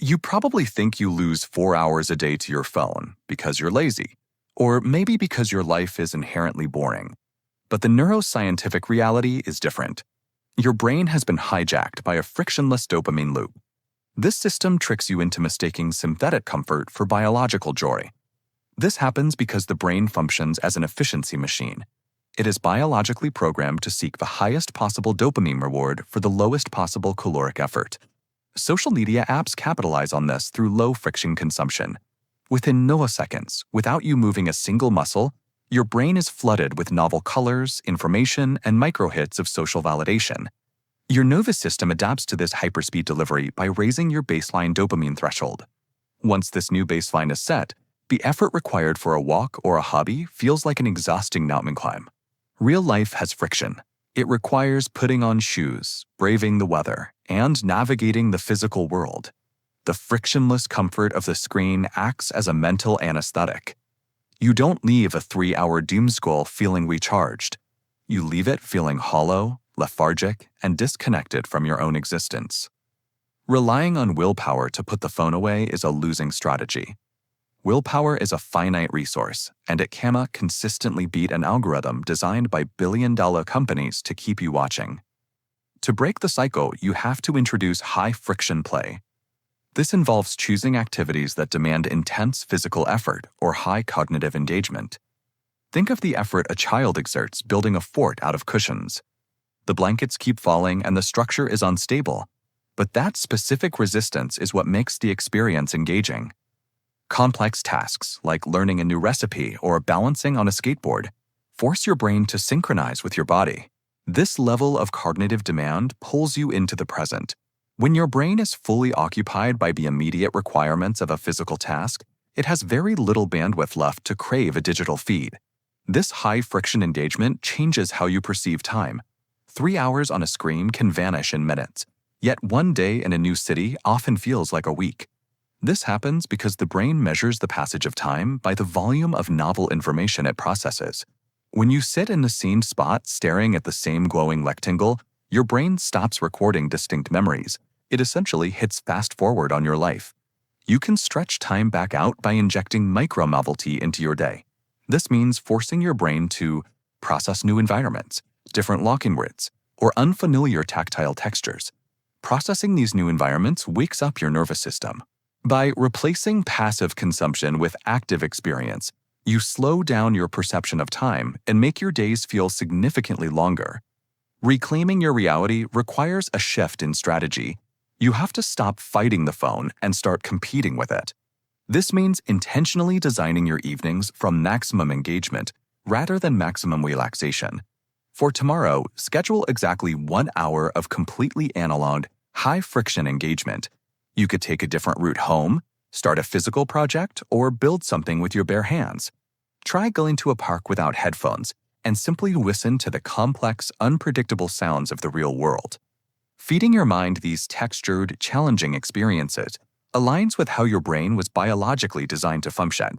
You probably think you lose 4 hours a day to your phone because you're lazy, or maybe because your life is inherently boring. But the neuroscientific reality is different. Your brain has been hijacked by a frictionless dopamine loop. This system tricks you into mistaking synthetic comfort for biological joy. This happens because the brain functions as an efficiency machine. It is biologically programmed to seek the highest possible dopamine reward for the lowest possible caloric effort. Social media apps capitalize on this through low-friction consumption. Within milliseconds, without you moving a single muscle, your brain is flooded with novel colors, information, and microhits of social validation. Your nervous system adapts to this hyperspeed delivery by raising your baseline dopamine threshold. Once this new baseline is set, the effort required for a walk or a hobby feels like an exhausting mountain climb. Real life has friction. It requires putting on shoes, braving the weather, and navigating the physical world. The frictionless comfort of the screen acts as a mental anesthetic. You don't leave a 3-hour doom scroll feeling recharged. You leave it feeling hollow, lethargic, and disconnected from your own existence. Relying on willpower to put the phone away is a losing strategy. Willpower is a finite resource, and it cannot consistently beat an algorithm designed by billion-dollar companies to keep you watching. To break the cycle, you have to introduce high-friction play. This involves choosing activities that demand intense physical effort or high cognitive engagement. Think of the effort a child exerts building a fort out of cushions. The blankets keep falling and the structure is unstable, but that specific resistance is what makes the experience engaging. Complex tasks, like learning a new recipe or balancing on a skateboard, force your brain to synchronize with your body. This level of cognitive demand pulls you into the present. When your brain is fully occupied by the immediate requirements of a physical task, it has very little bandwidth left to crave a digital feed. This high-friction engagement changes how you perceive time. 3 hours on a screen can vanish in minutes, yet one day in a new city often feels like a week. This happens because the brain measures the passage of time by the volume of novel information it processes. When you sit in the same spot staring at the same glowing rectangle, your brain stops recording distinct memories. It essentially hits fast forward on your life. You can stretch time back out by injecting micro-novelty into your day. This means forcing your brain to process new environments, different locking words, or unfamiliar tactile textures. Processing these new environments wakes up your nervous system. By replacing passive consumption with active experience, you slow down your perception of time and make your days feel significantly longer. Reclaiming your reality requires a shift in strategy. You have to stop fighting the phone and start competing with it. This means intentionally designing your evenings from maximum engagement rather than maximum relaxation. For tomorrow, schedule exactly 1 hour of completely analog, high-friction engagement. You could take a different route home, start a physical project, or build something with your bare hands. Try going to a park without headphones and simply listen to the complex, unpredictable sounds of the real world. Feeding your mind these textured, challenging experiences aligns with how your brain was biologically designed to function.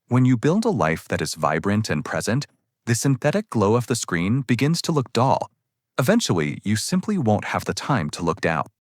When you build a life that is vibrant and present, the synthetic glow of the screen begins to look dull. Eventually, you simply won't have the time to look down.